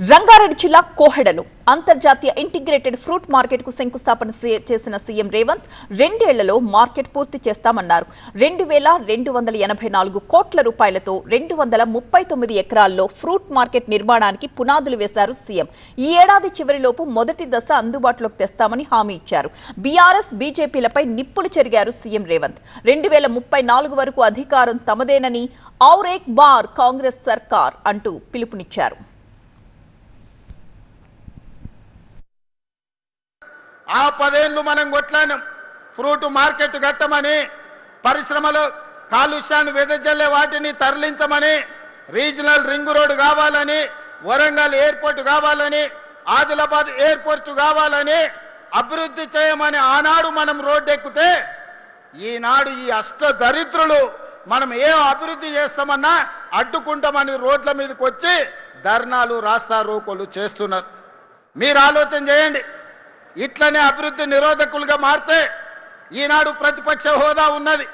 రంగారెడ్డి జిల్లా కోహెడలో అంతర్జాతీయ integrated fruit market కు శంకుస్థాపన చేసిన సీఎం రేవంత్ 2 ఏళ్లలో మార్కెట్ పూర్తి చేస్తామన్నారు. 2284 కోట్ల రూపాయలతో 239 ఎకరాల్లో ఫ్రూట్ మార్కెట్ నిర్మాణానికి పునాదులు వేశారు సీఎం. ఈ ఏడాది చివరిలోపు మొదటి దశ అందుబాటులోకి తెస్తామని హామీ ఇచ్చారు. బీఆర్ఎస్ బీజేపీలపై నిప్పులు చెరిగారు సీఎం రేవంత్. 2034 వరకు అధికారం తమదేనని ఔర్ ఏక్ బార్ కాంగ్రెస్ సర్కార్ అంటూ పిలుపునిచ్చారు. ఆ 10 ఏళ్ళు మనం కొట్లాను ఫ్రూట్ మార్కెట్ కట్టమని, పరిశ్రమలు కాలుష్యాన్ని వెదజల్లే వాటిని తరలించమని, రీజనల్ రింగ్ రోడ్ కావాలని, వరంగల్ ఎయిర్పోర్ట్ కావాలని, ఆదిలాబాద్ ఎయిర్పోర్ట్ కావాలని అభివృద్ధి చేయమని ఆనాడు మనం రోడ్డు ఎక్కితే, ఈనాడు ఈ అష్ట దరిద్రులు మనం ఏ అభివృద్ధి చేస్తామన్నా అడ్డుకుంటామని రోడ్ల మీదకి వచ్చి ధర్నాలు రాస్తా రోకోలు చేస్తున్నారు. మీరు ఆలోచన చేయండి. ఇట్లనే అభివృద్ధి నిరోధకులుగా మారితే ఈనాడు ప్రతిపక్ష హోదా ఉన్నది.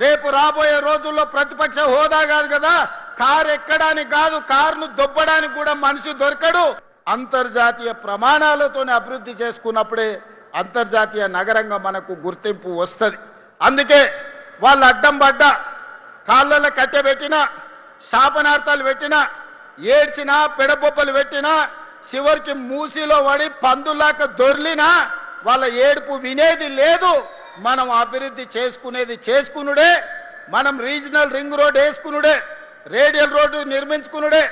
రేపు రాబోయే రోజుల్లో ప్రతిపక్ష హోదా కాదు కదా, కారు ఎక్కడానికి కాదు, కారును దొబ్బడానికి కూడా మనిషి దొరకడు. అంతర్జాతీయ ప్రమాణాలతోనే అభివృద్ధి చేసుకున్నప్పుడే అంతర్జాతీయ నగరంగా మనకు గుర్తింపు వస్తుంది. అందుకే వాళ్ళు అడ్డం పడ్డా, కాళ్ళలో కట్టెబెట్టినా, శాపనార్థాలు పెట్టినా, ఏడ్చినా, పెడబొబ్బలు పెట్టినా, చివరికి మూసిలో పడి పందులాక దొర్లినా వాళ్ళ ఏడుపు వినేది లేదు. మనం అభివృద్ధి చేసుకునుడే, మనం రీజనల్ రింగ్ రోడ్ వేసుకునుడే, రేడియల్ రోడ్డు నిర్మించుకునుడే,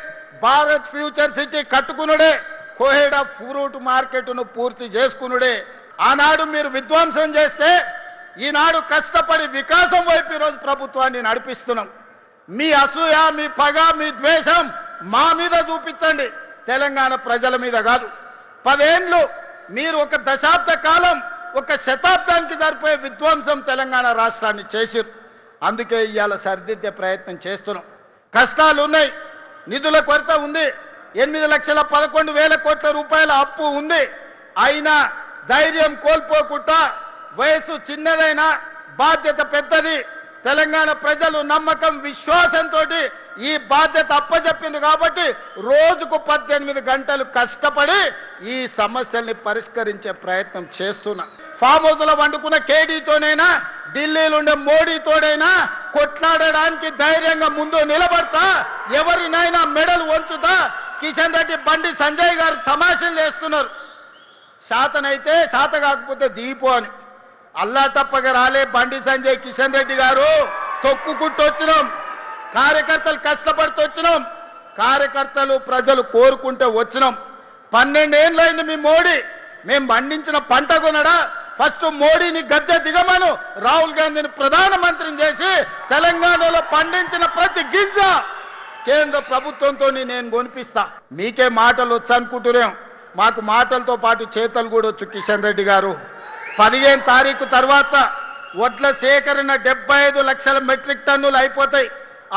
భారత్ ఫ్యూచర్ సిటీ కట్టుకునుడే, కోహెడా ఫ్రూట్ మార్కెట్ను పూర్తి చేసుకునుడే. ఆనాడు మీరు విధ్వంసం చేస్తే ఈనాడు కష్టపడి వికాసం వైపు ఈరోజు ప్రభుత్వాన్ని నడిపిస్తున్నాం. మీ అసూయ, మీ పగ, మీ ద్వేషం మా మీద చూపించండి, తెలంగాణ ప్రజల మీద కాదు. 10 ఏళ్ళు మీరు ఒక దశాబ్ద కాలం, ఒక శతాబ్దానికి సరిపోయే విధ్వంసం తెలంగాణ రాష్ట్రాన్ని చేసిరు. అందుకే ఇవాళ సరిదిద్దే ప్రయత్నం చేస్తున్నాం. కష్టాలు ఉన్నాయి, నిధుల కొరత ఉంది, 8,11,000 కోట్ల రూపాయల అప్పు ఉంది. అయినా ధైర్యం కోల్పోకుండా, వయసు చిన్నదైనా బాధ్యత పెద్దది, తెలంగాణ ప్రజలు నమ్మకం విశ్వాసంతో ఈ బాధ్యత అప్పచెప్పింది కాబట్టి రోజుకు 18 గంటలు కష్టపడి ఈ సమస్యల్ని పరిష్కరించే ప్రయత్నం చేస్తున్నా. ఫామ్ హౌస్లో వండుకున్న కేడీతోనైనా, ఢిల్లీలో ఉండే మోడీతోనైనా కొట్లాడడానికి ధైర్యంగా ముందు నిలబడతా, ఎవరినైనా మెడలు వంచుతా. కిషన్ రెడ్డి, బండి సంజయ్ గారు తమాషలు చేస్తున్నారు. శాతనైతే శాత కాకపోతే దీపో అని. అల్లా తప్పగా రాలే బండి సంజయ్, కిషన్ రెడ్డి గారు. తొక్కుకుంటూ వచ్చినాం, కార్యకర్తలు కష్టపడుతూ వచ్చినాం, కార్యకర్తలు ప్రజలు కోరుకుంటే వచ్చినాం. 12 ఏళ్ళు అయింది మీ మోడీ. మేము పండించిన పంట కొనడా? ఫస్ట్ మోడీని గద్దె దిగమను, రాహుల్ గాంధీని ప్రధానమంత్రిని చేసి తెలంగాణలో పండించిన ప్రతి గింజ కేంద్ర ప్రభుత్వంతో నేను కొనిపిస్తా. మీకే మాటలు వచ్చు అనుకుంటున్నాం, మాకు మాటలతో పాటు చేతలు కూడా వచ్చు. కిషన్ రెడ్డి గారు, 15 తారీఖు తర్వాత వడ్ల సేకరణ 75 లక్షల మెట్రిక్ టన్నులు అయిపోతాయి.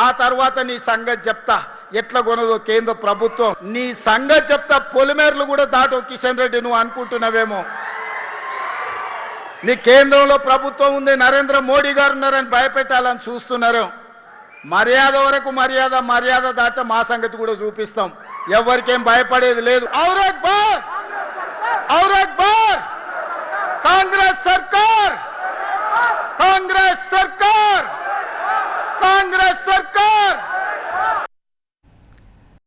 ఆ తర్వాత నీ సంగతి చెప్తా, ఎట్లా కొనదో కేంద్ర ప్రభుత్వం. నీ సంగతి చెప్తా, పొలిమేర్లు కూడా దాటో కిషన్ రెడ్డి. నువ్వు అనుకుంటున్నావేమో నీ కేంద్రంలో ప్రభుత్వం ఉంది, నరేంద్ర మోడీ గారు ఉన్నారని భయపెట్టాలని చూస్తున్నారు. మర్యాద వరకు మర్యాద, మర్యాద దాటితే మా సంగతి కూడా చూపిస్తాం. ఎవరికేం భయపడేది లేదు. ఔర్ ఏక్ బార్, ఔర్ ఏక్ బార్ कांग्रेस सरकार, कांग्रेस सरकार, कांग्रेस सरकार।